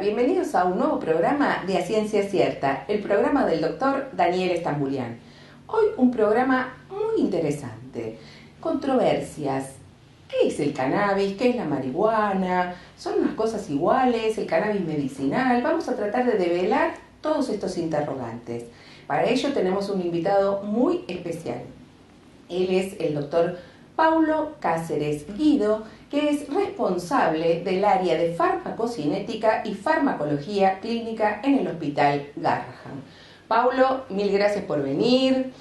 bienvenidos a un nuevo programa de A Ciencia Cierta, el programa del doctor Daniel Estambulián. Hoy un programa muy interesante, controversias. ¿Qué es el cannabis? ¿Qué es la marihuana? ¿Son unas cosas iguales? ¿El cannabis medicinal? Vamos a tratar de develar todos estos interrogantes. Para ello tenemos un invitado muy especial. Él es el doctor Paulo Cáceres Guido, que es responsable del área de farmacocinética y farmacología clínica en el Hospital Garrahan. Paulo, mil gracias por venir.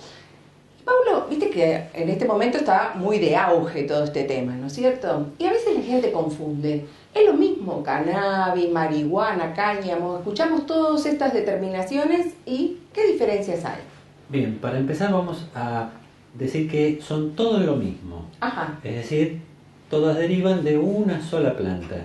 Paulo, viste que en este momento está muy de auge todo este tema, ¿no es cierto? Y a veces la gente confunde. Es lo mismo cannabis, marihuana, cáñamo. Escuchamos todas estas determinaciones y ¿qué diferencias hay? Bien, para empezar vamos a decir que son todo lo mismo. Ajá. Es decir, todas derivan de una sola planta,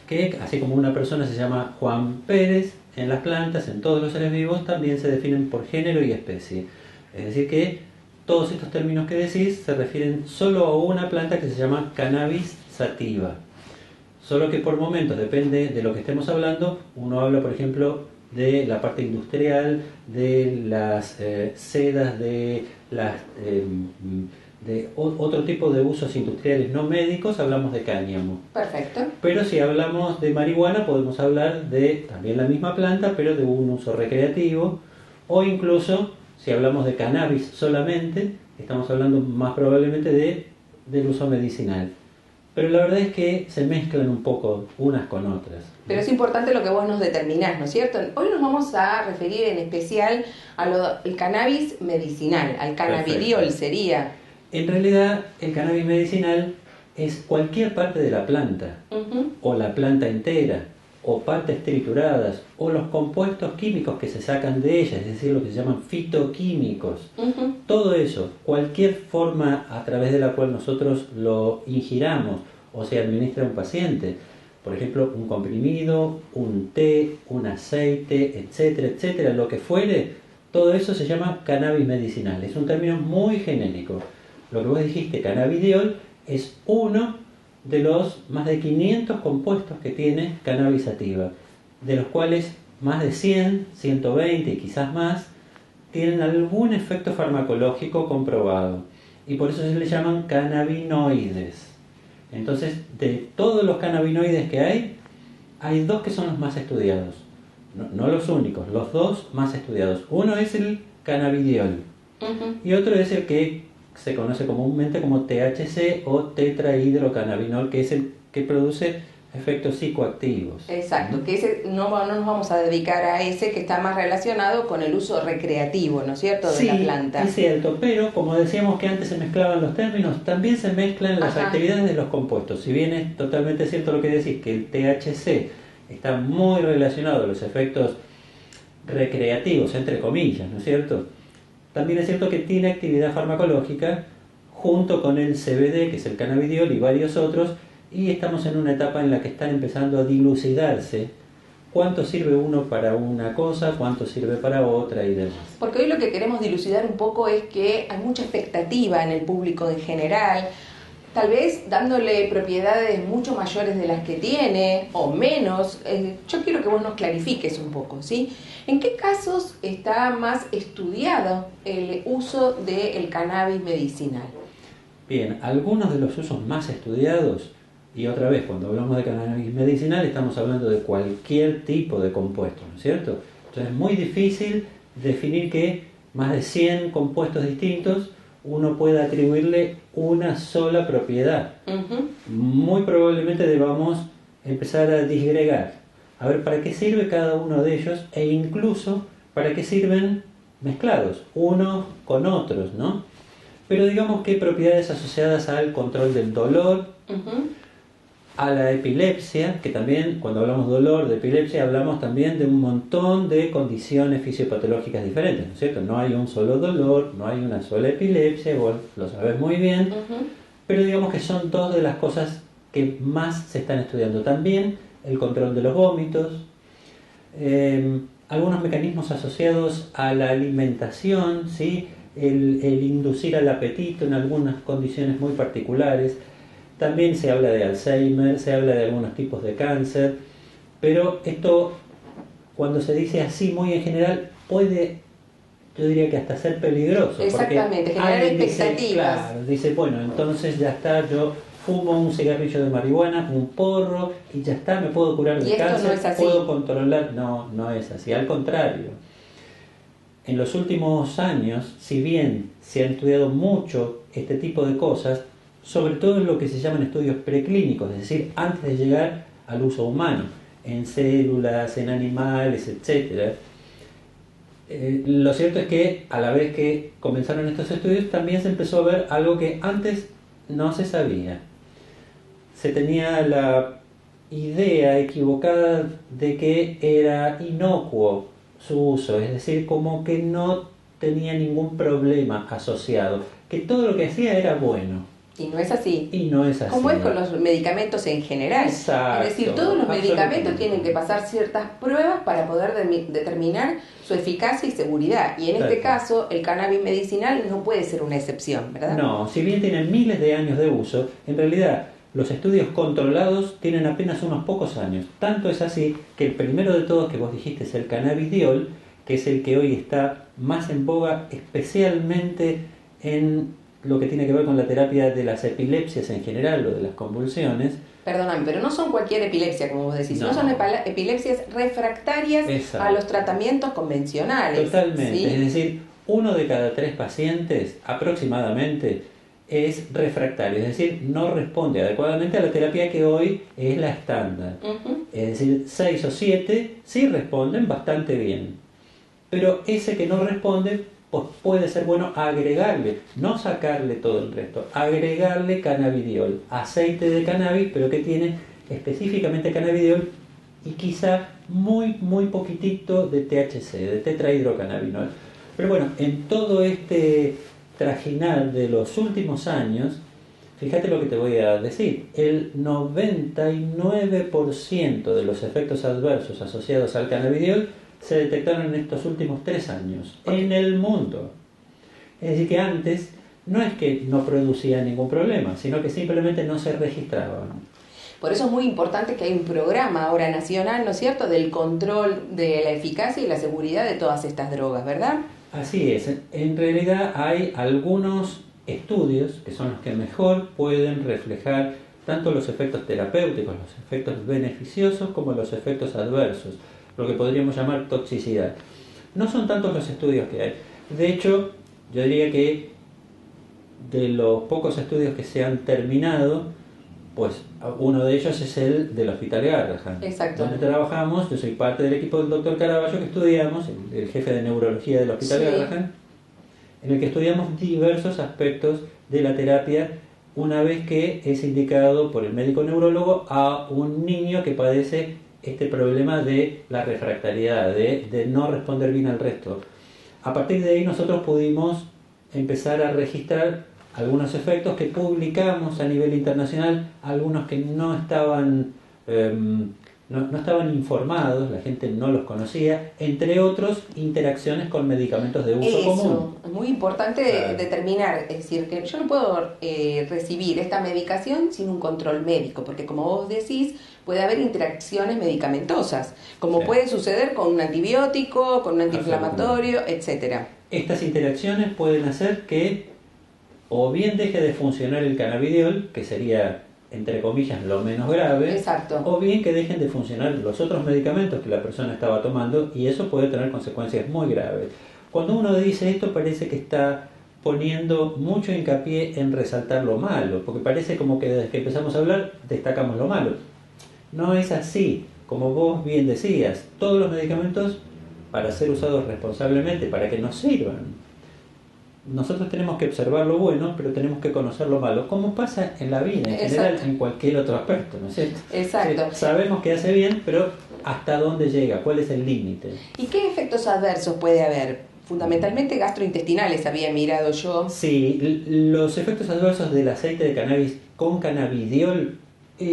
que así como una persona se llama Juan Pérez, en las plantas, en todos los seres vivos, también se definen por género y especie. Es decir que todos estos términos que decís se refieren solo a una planta que se llama Cannabis sativa. Solo que por momentos, depende de lo que estemos hablando, uno habla, por ejemplo, de la parte industrial, de las sedas, de otro tipo de usos industriales no médicos, hablamos de cáñamo. Perfecto. Pero si hablamos de marihuana, podemos hablar de también la misma planta, pero de un uso recreativo, o incluso, si hablamos de cannabis solamente, estamos hablando más probablemente del uso medicinal. Pero la verdad es que se mezclan un poco unas con otras. Pero es importante lo que vos nos determinás, ¿no es cierto? Hoy nos vamos a referir en especial al cannabis medicinal, al cannabidiol. Perfecto. Sería. En realidad, el cannabis medicinal es cualquier parte de la planta, o la planta entera, o partes trituradas, o los compuestos químicos que se sacan de ella, es decir, lo que se llaman fitoquímicos. Todo eso, cualquier forma a través de la cual nosotros lo ingiramos o se administra a un paciente, por ejemplo, un comprimido, un té, un aceite, etcétera, etcétera, lo que fuere, todo eso se llama cannabis medicinal. Es un término muy genérico. Lo que vos dijiste, cannabidiol, es uno de los más de 500 compuestos que tiene cannabis sativa, de los cuales más de 100, 120 y quizás más, tienen algún efecto farmacológico comprobado. Y por eso se les llaman cannabinoides. Entonces, de todos los cannabinoides que hay dos que son los más estudiados. No los únicos, los dos más estudiados. Uno es el cannabidiol y otro es el que se conoce comúnmente como THC o tetrahidrocannabinol, que es el que produce efectos psicoactivos. Exacto, que ese no nos vamos a dedicar a ese que está más relacionado con el uso recreativo, ¿no es cierto?, de la planta. Sí, es cierto, pero como decíamos que antes se mezclaban los términos, también se mezclan las actividades de los compuestos. Si bien es totalmente cierto lo que decís, que el THC está muy relacionado a los efectos recreativos, entre comillas, ¿no es cierto?, también es cierto que tiene actividad farmacológica junto con el CBD, que es el cannabidiol, y varios otros, y estamos en una etapa en la que están empezando a dilucidarse cuánto sirve uno para una cosa, cuánto sirve para otra y demás. Porque hoy lo que queremos dilucidar un poco es que hay mucha expectativa en el público en general, tal vez dándole propiedades mucho mayores de las que tiene o menos. Yo quiero que vos nos clarifiques un poco, ¿sí? ¿En qué casos está más estudiado el uso del cannabis medicinal? Bien, algunos de los usos más estudiados, y otra vez, cuando hablamos de cannabis medicinal, estamos hablando de cualquier tipo de compuesto, ¿no es cierto? Entonces es muy difícil definir que más de 100 compuestos distintos uno pueda atribuirle una sola propiedad. Muy probablemente debamos empezar a disgregar, a ver para qué sirve cada uno de ellos e incluso para qué sirven mezclados, unos con otros, ¿no? Pero digamos que propiedades asociadas al control del dolor, a la epilepsia, que también cuando hablamos de dolor, de epilepsia, hablamos también de un montón de condiciones fisiopatológicas diferentes, ¿no es cierto? No hay un solo dolor, no hay una sola epilepsia, vos lo sabés muy bien, pero digamos que son dos de las cosas que más se están estudiando. También el control de los vómitos, algunos mecanismos asociados a la alimentación, ¿sí? El inducir al apetito en algunas condiciones muy particulares. También se habla de Alzheimer, se habla de algunos tipos de cáncer, pero esto cuando se dice así muy en general, puede, yo diría que hasta ser peligroso. Exactamente, generar expectativas. Dice, claro, dice, bueno, entonces ya está, yo fumo un cigarrillo de marihuana, un porro, y ya está, me puedo curar de cáncer, no es así. puedo controlar. No, no es así, al contrario. En los últimos años, si bien se ha estudiado mucho este tipo de cosas, sobre todo en lo que se llaman estudios preclínicos, es decir, antes de llegar al uso humano, en células, en animales, etc. Lo cierto es que a la vez que comenzaron estos estudios también se empezó a ver algo que antes no se sabía. Se tenía la idea equivocada de que era inocuo su uso, es decir, como que no tenía ningún problema asociado, que todo lo que hacía era bueno. Y no es así. Y no es así. Como es con los medicamentos en general. Exacto, es decir, todos los medicamentos tienen que pasar ciertas pruebas para poder determinar su eficacia y seguridad. Y en este caso, el cannabis medicinal no puede ser una excepción, ¿verdad? No, si bien tienen miles de años de uso, en realidad los estudios controlados tienen apenas unos pocos años. Tanto es así que el primero de todos que vos dijiste es el cannabidiol, que es el que hoy está más en boga, especialmente en lo que tiene que ver con la terapia de las epilepsias en general o de las convulsiones. Perdóname, pero no son cualquier epilepsia, como vos decís, no son epilepsias refractarias. Exacto. A los tratamientos convencionales. Totalmente, ¿sí? Es decir, 1 de cada 3 pacientes aproximadamente es refractario, es decir, no responde adecuadamente a la terapia que hoy es la estándar. Es decir, 6 o 7 sí responden bastante bien, pero ese que no responde, pues puede ser bueno agregarle, no sacarle todo el resto, agregarle cannabidiol, aceite de cannabis, pero que tiene específicamente cannabidiol y quizá muy poquitito de THC, de tetrahidrocannabinol. Pero bueno, en todo este trajinar de los últimos años, fíjate lo que te voy a decir, el 99% de los efectos adversos asociados al cannabidiol se detectaron en estos últimos 3 años, en el mundo. Es decir, que antes no es que no producía ningún problema, sino que simplemente no se registraban. Por eso es muy importante que hay un programa ahora nacional, ¿no es cierto?, del control de la eficacia y la seguridad de todas estas drogas, ¿verdad? Así es. En realidad hay algunos estudios que son los que mejor pueden reflejar tanto los efectos terapéuticos, los efectos beneficiosos, como los efectos adversos, lo que podríamos llamar toxicidad. No son tantos los estudios que hay. De hecho, yo diría que de los pocos estudios que se han terminado, pues uno de ellos es el del Hospital Garrahan. Exacto. Donde trabajamos, yo soy parte del equipo del doctor Caraballo que estudiamos, el jefe de neurología del Hospital Garrahan, en el que estudiamos diversos aspectos de la terapia una vez que es indicado por el médico neurólogo a un niño que padece este problema de la refractariedad, de no responder bien al resto. A partir de ahí nosotros pudimos empezar a registrar algunos efectos que publicamos a nivel internacional, algunos que no estaban informados, la gente no los conocía, entre otros interacciones con medicamentos de uso común. Es muy importante determinar, es decir, que yo no puedo recibir esta medicación sin un control médico, porque como vos decís, puede haber interacciones medicamentosas, como puede suceder con un antibiótico, con un antiinflamatorio, etcétera. Estas interacciones pueden hacer que o bien deje de funcionar el cannabidiol, que sería, entre comillas, lo menos grave. Exacto. O bien que dejen de funcionar los otros medicamentos que la persona estaba tomando, y eso puede tener consecuencias muy graves. Cuando uno dice esto parece que está poniendo mucho hincapié en resaltar lo malo, porque parece como que desde que empezamos a hablar destacamos lo malo. No es así, como vos bien decías, todos los medicamentos, para ser usados responsablemente, para que nos sirvan, nosotros tenemos que observar lo bueno, pero tenemos que conocer lo malo, como pasa en la vida en general, en cualquier otro aspecto, ¿no es cierto? Exacto. Sabemos que hace bien, pero ¿hasta dónde llega? ¿Cuál es el límite? ¿Y qué efectos adversos puede haber? Fundamentalmente gastrointestinales había mirado yo. Sí, los efectos adversos del aceite de cannabis con cannabidiol,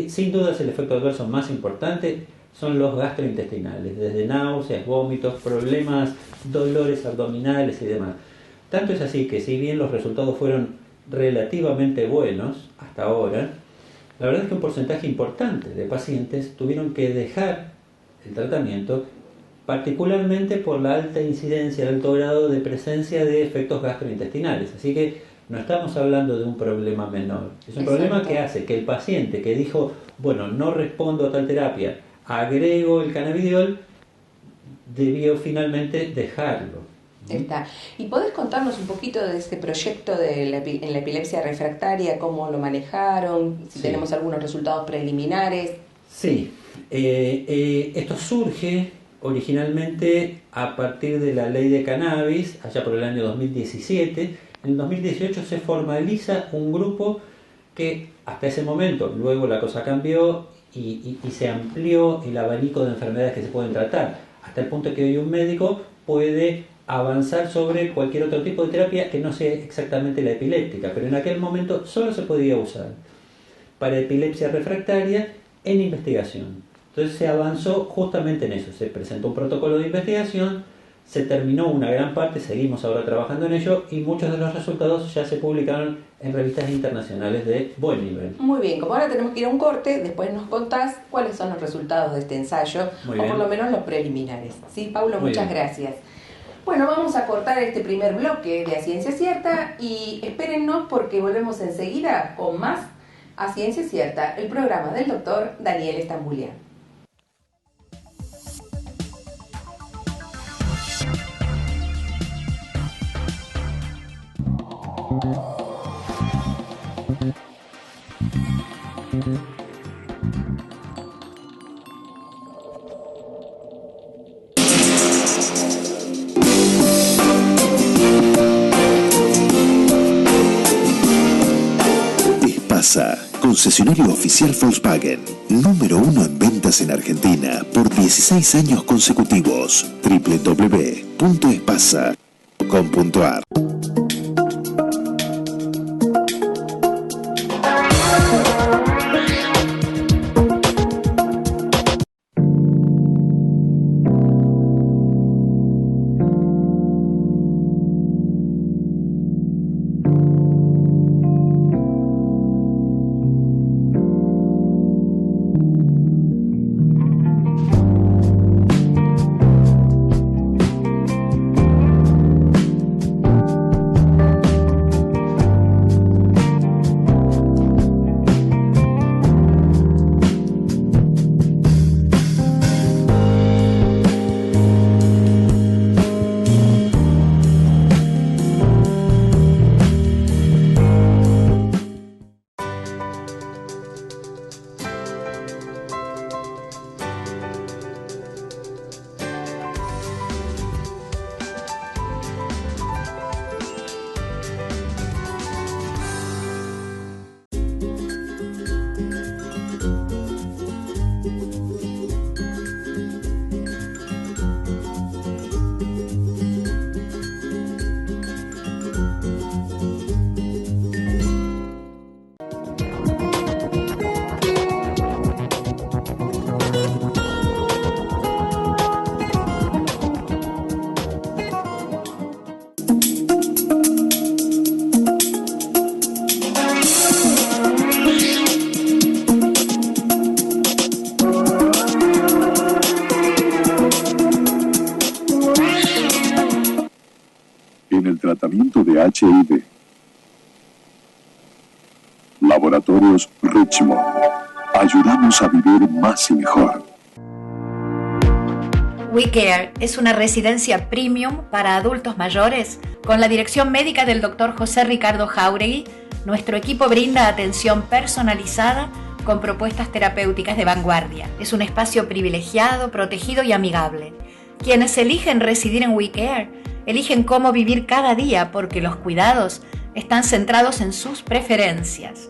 sin duda es el efecto adverso más importante, son los gastrointestinales, desde náuseas, vómitos, problemas, dolores abdominales y demás. Tanto es así que si bien los resultados fueron relativamente buenos hasta ahora, la verdad es que un porcentaje importante de pacientes tuvieron que dejar el tratamiento particularmente por la alta incidencia, el alto grado de presencia de efectos gastrointestinales. Así que no estamos hablando de un problema menor. Es un problema que hace que el paciente que dijo, bueno, no respondo a tal terapia, agrego el cannabidiol, debió finalmente dejarlo. Está. ¿Y podés contarnos un poquito de ese proyecto en la epilepsia refractaria, cómo lo manejaron, si tenemos algunos resultados preliminares? Sí, esto surge originalmente a partir de la ley de cannabis, allá por el año 2017. En el 2018 se formaliza un grupo que hasta ese momento, luego la cosa cambió y se amplió el abanico de enfermedades que se pueden tratar, hasta el punto que hoy un médico puede avanzar sobre cualquier otro tipo de terapia que no sea exactamente la epiléptica, pero en aquel momento solo se podía usar para epilepsia refractaria en investigación. Entonces se avanzó justamente en eso, se presentó un protocolo de investigación, se terminó una gran parte, seguimos ahora trabajando en ello y muchos de los resultados ya se publicaron en revistas internacionales de buen nivel. Muy bien, como ahora tenemos que ir a un corte, después nos contás cuáles son los resultados de este ensayo, o por lo menos los preliminares. Sí, Paulo, muchas gracias. Bueno, vamos a cortar este primer bloque de A Ciencia Cierta y espérennos porque volvemos enseguida con más A Ciencia Cierta, el programa del doctor Daniel Estambulián. Espasa, concesionario oficial Volkswagen, número 1 en ventas en Argentina por 16 años consecutivos. www.espasa.com.ar. Tratamiento de HIV. Laboratorios Richmond. Ayudamos a vivir más y mejor. WeCare es una residencia premium para adultos mayores con la dirección médica del Dr. José Ricardo Jáuregui. Nuestro equipo brinda atención personalizada con propuestas terapéuticas de vanguardia. Es un espacio privilegiado, protegido y amigable. Quienes eligen residir en WeCare eligen cómo vivir cada día porque los cuidados están centrados en sus preferencias.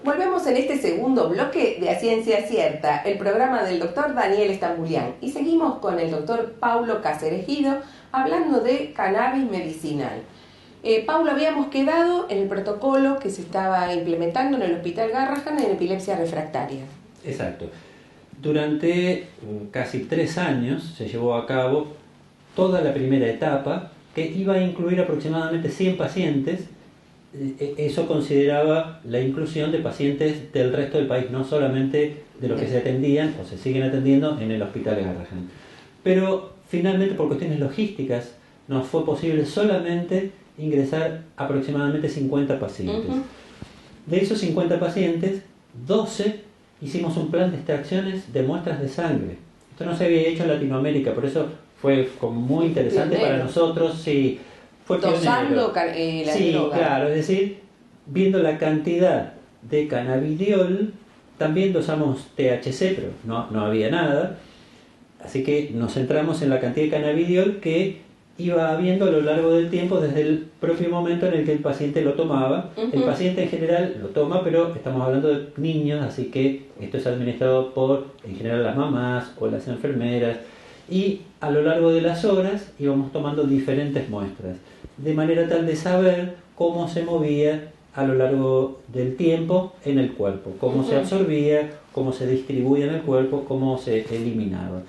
Volvemos en este segundo bloque de A Ciencia Cierta, el programa del doctor Daniel Estambulián, y seguimos con el doctor Paulo Cáceres Guido hablando de cannabis medicinal. Paula, habíamos quedado en el protocolo que se estaba implementando en el Hospital Garrahan en epilepsia refractaria. Exacto. Durante casi 3 años se llevó a cabo toda la primera etapa, que iba a incluir aproximadamente 100 pacientes. Eso consideraba la inclusión de pacientes del resto del país, no solamente de los que se atendían o se siguen atendiendo en el Hospital Garrahan. Pero finalmente, por cuestiones logísticas, nos fue posible solamente ingresar aproximadamente 50 pacientes. De esos 50 pacientes, 12 hicimos un plan de extracciones de muestras de sangre. Esto no se había hecho en Latinoamérica, por eso fue como muy interesante para nosotros. Sí, fue dosando la sí, droga. Claro, es decir, viendo la cantidad de cannabidiol, también dosamos THC, pero no había nada. Así que nos centramos en la cantidad de cannabidiol que iba habiendo a lo largo del tiempo desde el propio momento en el que el paciente lo tomaba. El paciente en general lo toma, pero estamos hablando de niños, así que esto es administrado por, en general, las mamás o las enfermeras. Y a lo largo de las horas íbamos tomando diferentes muestras, de manera tal de saber cómo se movía a lo largo del tiempo en el cuerpo, cómo se absorbía, cómo se distribuía en el cuerpo, cómo se eliminaba.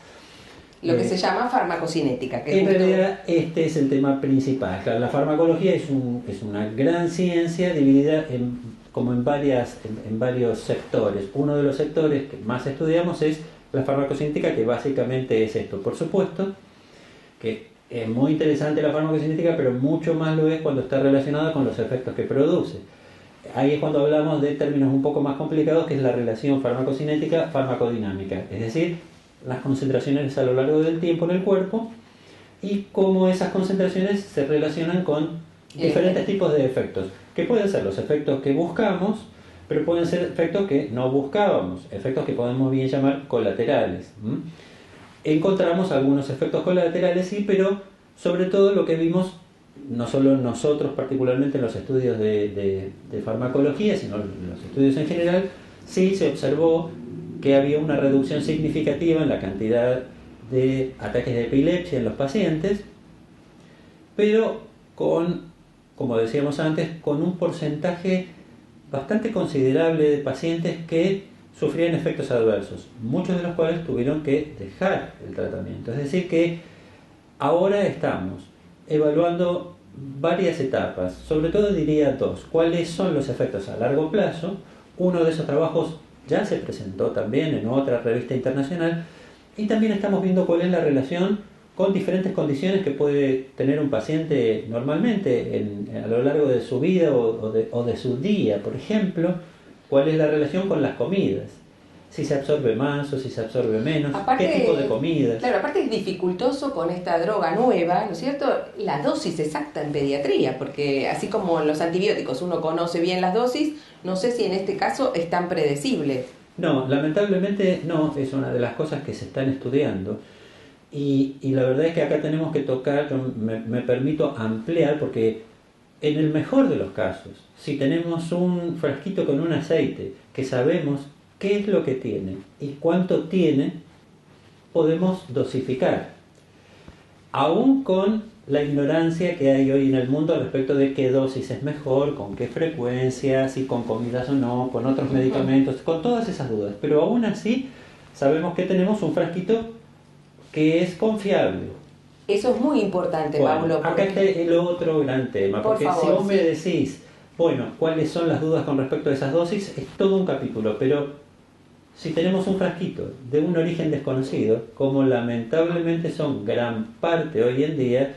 Lo que se llama farmacocinética. Que en realidad este es el tema principal. Claro, la farmacología es una gran ciencia dividida como en varios sectores. Uno de los sectores que más estudiamos es la farmacocinética, que básicamente es esto. Por supuesto que es muy interesante la farmacocinética, pero mucho más lo es cuando está relacionada con los efectos que produce. Ahí es cuando hablamos de términos un poco más complicados, que es la relación farmacocinética-farmacodinámica. Es decir, las concentraciones a lo largo del tiempo en el cuerpo y cómo esas concentraciones se relacionan con diferentes tipos de efectos, que pueden ser los efectos que buscamos, pero pueden ser efectos que no buscábamos, efectos que podemos bien llamar colaterales. Encontramos algunos efectos colaterales, sí, pero sobre todo lo que vimos, no solo nosotros particularmente en los estudios de farmacología, sino en los estudios en general, sí se observó que había una reducción significativa en la cantidad de ataques de epilepsia en los pacientes, pero como decíamos antes, con un porcentaje bastante considerable de pacientes que sufrían efectos adversos, muchos de los cuales tuvieron que dejar el tratamiento. Es decir que ahora estamos evaluando varias etapas, sobre todo diría 2. ¿Cuáles son los efectos a largo plazo? Uno de esos trabajos ya se presentó también en otra revista internacional, y también estamos viendo cuál es la relación con diferentes condiciones que puede tener un paciente normalmente a lo largo de su vida o de su día. Por ejemplo, cuál es la relación con las comidas, si se absorbe más o si se absorbe menos, aparte, qué tipo de comidas. Claro, aparte es dificultoso con esta droga nueva, ¿no es cierto?, la dosis exacta en pediatría, porque así como los antibióticos uno conoce bien las dosis, no sé si en este caso es tan predecible. No, lamentablemente no, es una de las cosas que se están estudiando. Y la verdad es que acá tenemos que tocar, me permito ampliar, porque en el mejor de los casos, si tenemos un frasquito con un aceite que sabemos qué es lo que tiene y cuánto tiene, podemos dosificar. Aún con la ignorancia que hay hoy en el mundo respecto de qué dosis es mejor, con qué frecuencia, si con comidas o no, con otros medicamentos, con todas esas dudas. Pero aún así sabemos que tenemos un frasquito que es confiable. Eso es muy importante, bueno, Pablo. Acá está el otro gran tema, porque si vos me decís, bueno, ¿cuáles son las dudas con respecto a esas dosis? Es todo un capítulo, pero si tenemos un frasquito de un origen desconocido, como lamentablemente son gran parte hoy en día,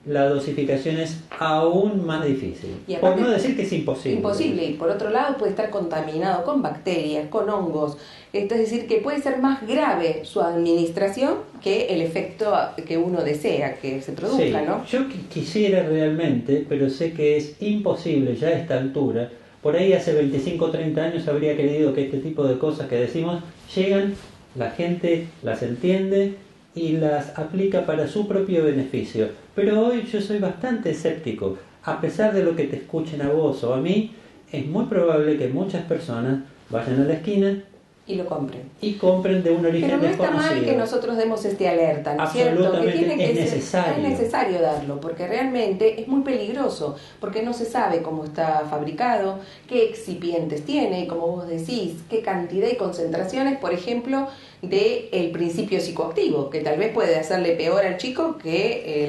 la dosificación es aún más difícil. Y aparte, por no decir que es imposible. Imposible, y por otro lado puede estar contaminado con bacterias, con hongos. Esto es decir, que puede ser más grave su administración que el efecto que uno desea que se produzca, sí, ¿no? Yo quisiera realmente, pero sé que es imposible ya a esta altura. Por ahí hace 25 o 30 años habría querido que este tipo de cosas que decimos llegan, la gente las entiende y las aplica para su propio beneficio. Pero hoy yo soy bastante escéptico. A pesar de lo que te escuchen a vos o a mí, es muy probable que muchas personas vayan a la esquina, Y lo compren. Y compren de un origen Pero no está desconocido. mal que nosotros demos este alerta, ¿no es cierto? Que tiene que es necesario. es necesario darlo, porque realmente es muy peligroso, porque no se sabe cómo está fabricado, qué excipientes tiene, como vos decís, qué cantidad y concentraciones, por ejemplo, del principio psicoactivo, que tal vez puede hacerle peor al chico que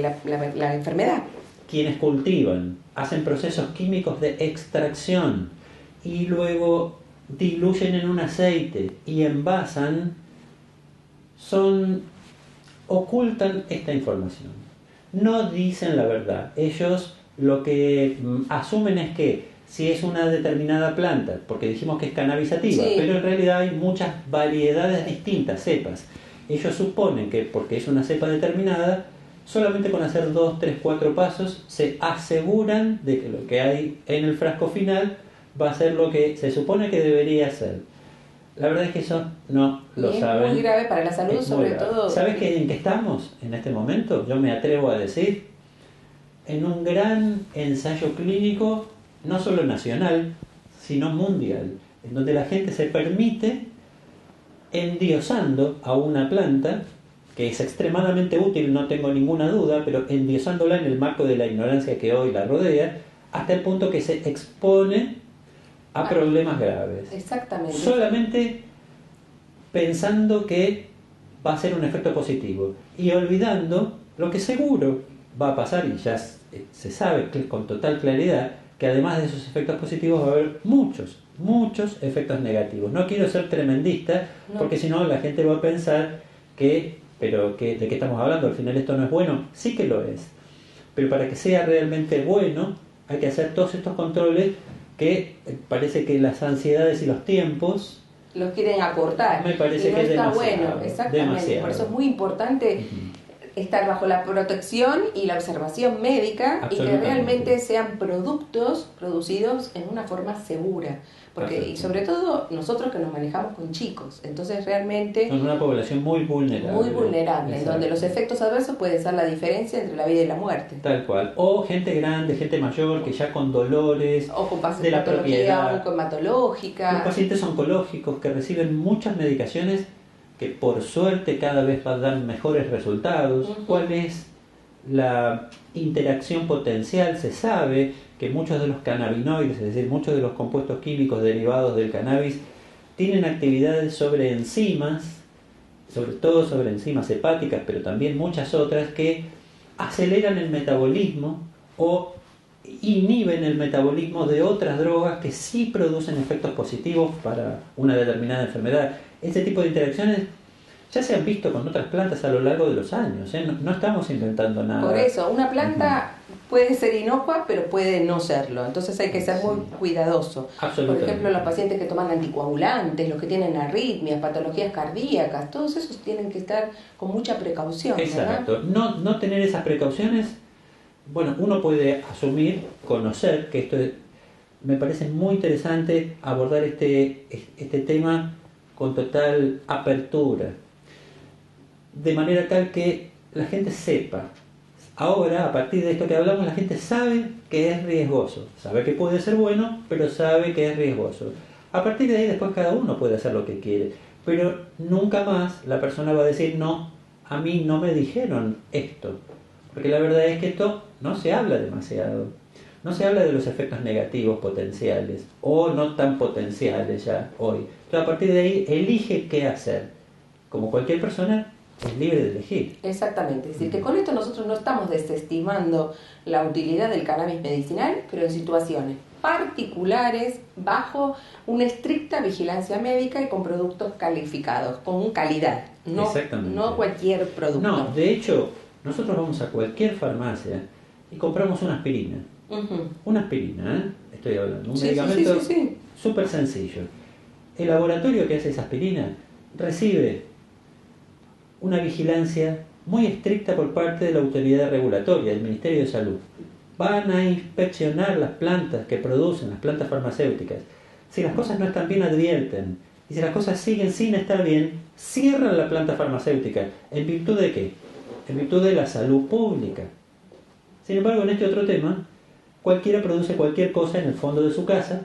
la enfermedad. Quienes cultivan, hacen procesos químicos de extracción y luego diluyen en un aceite y envasan, ocultan esta información. No dicen la verdad. Ellos lo que asumen es que si es una determinada planta, porque dijimos que es cannabisativa, Sí. pero en realidad hay muchas variedades distintas, cepas. Ellos suponen que porque es una cepa determinada, solamente con hacer 2, 3, 4 pasos se aseguran de que lo que hay en el frasco final va a ser lo que se supone que debería ser. La verdad es que eso no lo saben. Es muy grave para la salud, Es muy sobre grave. todo. ¿Sabes en qué estamos en este momento? Yo me atrevo a decir, en un gran ensayo clínico, no solo nacional, sino mundial, en donde la gente se permite, endiosando a una planta, que es extremadamente útil, no tengo ninguna duda, pero endiosándola en el marco de la ignorancia que hoy la rodea, hasta el punto que se expone a problemas graves. Exactamente. Solamente pensando que va a ser un efecto positivo y olvidando lo que seguro va a pasar, y ya se sabe con total claridad que además de esos efectos positivos va a haber muchos efectos negativos. No quiero ser tremendista, porque si no la gente va a pensar ¿de qué estamos hablando? Al final esto no es bueno. Sí que lo es, pero para que sea realmente bueno hay que hacer todos estos controles que parece que las ansiedades y los tiempos los quieren acortar. Me parece y no que es está demasiado, bueno, exactamente. demasiado. Por eso es muy importante estar bajo la protección y la observación médica y que realmente sean productos producidos en una forma segura. Porque, y sobre todo nosotros que nos manejamos con chicos, entonces realmente son una población muy vulnerable. Muy vulnerable, en donde los efectos adversos pueden ser la diferencia entre la vida y la muerte. Tal cual. O gente grande, gente mayor, que ya con dolores o con de la propiedad, oncohematológica. Los pacientes oncológicos que reciben muchas medicaciones que por suerte cada vez dan mejores resultados. ¿Cuál es la interacción potencial? Se sabe que muchos de los cannabinoides, es decir, muchos de los compuestos químicos derivados del cannabis, tienen actividades sobre enzimas, sobre todo sobre enzimas hepáticas, pero también muchas otras que aceleran el metabolismo o inhiben el metabolismo de otras drogas que sí producen efectos positivos para una determinada enfermedad. Ese tipo de interacciones ya se han visto con otras plantas a lo largo de los años, ¿eh? No estamos inventando nada. Por eso, una planta puede ser inocua, pero puede no serlo. Entonces hay que ser muy cuidadoso. Por ejemplo, los pacientes que toman anticoagulantes, los que tienen arritmias, patologías cardíacas, todos esos tienen que estar con mucha precaución. Exacto. No tener esas precauciones, bueno, uno puede asumir, conocer, que esto me parece muy interesante abordar este tema con total apertura, de manera tal que la gente sepa. Ahora, a partir de esto que hablamos, la gente sabe que es riesgoso, sabe que puede ser bueno, pero sabe que es riesgoso. A partir de ahí después cada uno puede hacer lo que quiere, pero nunca más la persona va a decir, no, a mí no me dijeron esto, porque la verdad es que esto no se habla demasiado. No se habla de los efectos negativos potenciales o no tan potenciales ya hoy. Entonces, a partir de ahí elige qué hacer. Como cualquier persona es libre de elegir. Exactamente, es decir, que con esto nosotros no estamos desestimando la utilidad del cannabis medicinal, pero en situaciones particulares, bajo una estricta vigilancia médica y con productos calificados, con calidad, no cualquier producto. No, de hecho, nosotros vamos a cualquier farmacia y compramos una aspirina. Una aspirina, estoy hablando, un medicamento súper sencillo. El laboratorio que hace esa aspirina recibe una vigilancia muy estricta por parte de la autoridad regulatoria, del Ministerio de Salud. Van a inspeccionar las plantas que producen, las plantas farmacéuticas. Si las cosas no están bien, advierten. Y si las cosas siguen sin estar bien, cierran la planta farmacéutica. ¿En virtud de qué? En virtud de la salud pública. Sin embargo, en este otro tema, cualquiera produce cualquier cosa en el fondo de su casa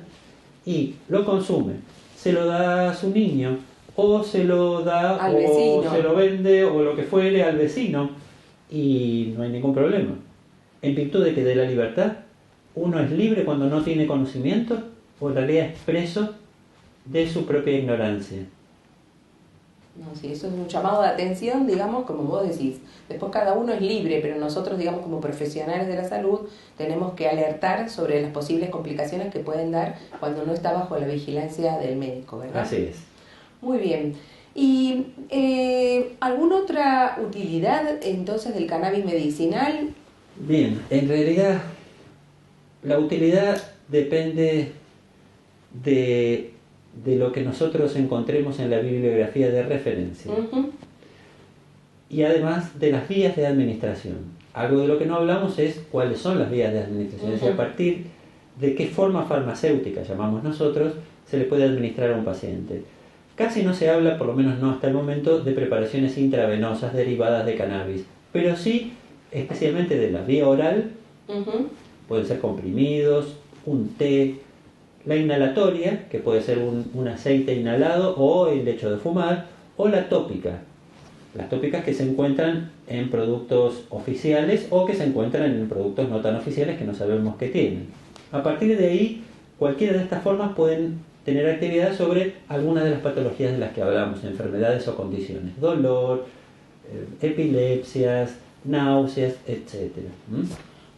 y lo consume. Se lo da a su niño o se lo da al o vecino, se lo vende o lo que fuere al vecino y no hay ningún problema. En virtud de que de la libertad uno es libre cuando no tiene conocimiento o en realidad es preso de su propia ignorancia. No, sí, eso es un llamado de atención, digamos, como vos decís. Después cada uno es libre, pero nosotros, digamos, como profesionales de la salud, tenemos que alertar sobre las posibles complicaciones que pueden dar cuando no está bajo la vigilancia del médico, ¿verdad? Así es. Muy bien. ¿Y alguna otra utilidad entonces del cannabis medicinal? Bien, en realidad la utilidad depende de lo que nosotros encontremos en la bibliografía de referencia. Y además de las vías de administración. Algo de lo que no hablamos es cuáles son las vías de administración, es decir, a partir de qué forma farmacéutica, llamamos nosotros, se le puede administrar a un paciente. Casi no se habla, por lo menos no hasta el momento, de preparaciones intravenosas derivadas de cannabis, pero sí, especialmente de la vía oral, pueden ser comprimidos, un té, la inhalatoria, que puede ser un aceite inhalado o el hecho de fumar, o la tópica. Las tópicas que se encuentran en productos oficiales o que se encuentran en productos no tan oficiales que no sabemos qué tienen. A partir de ahí, cualquiera de estas formas pueden tener actividad sobre algunas de las patologías de las que hablamos, enfermedades o condiciones, dolor, epilepsias, náuseas, etc.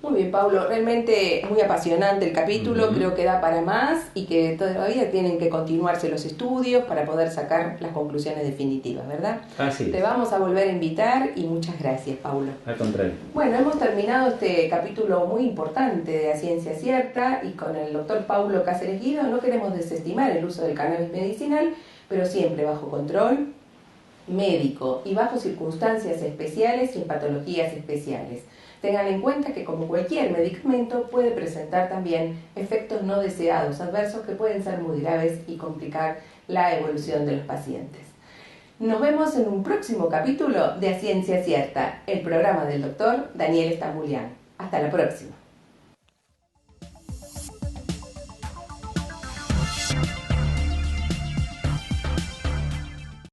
Muy bien, Pablo, realmente muy apasionante el capítulo, creo que da para más y que todavía tienen que continuarse los estudios para poder sacar las conclusiones definitivas, ¿verdad? Así es. Te vamos a volver a invitar y muchas gracias, Pablo. Al contrario. Bueno, hemos terminado este capítulo muy importante de A Ciencia Cierta y con el doctor Paulo Cáceres Guido no queremos desestimar el uso del cannabis medicinal, pero siempre bajo control médico y bajo circunstancias especiales y en patologías especiales. Tengan en cuenta que como cualquier medicamento puede presentar también efectos no deseados, adversos que pueden ser muy graves y complicar la evolución de los pacientes. Nos vemos en un próximo capítulo de A Ciencia Cierta, el programa del doctor Daniel Stambulian. Hasta la próxima.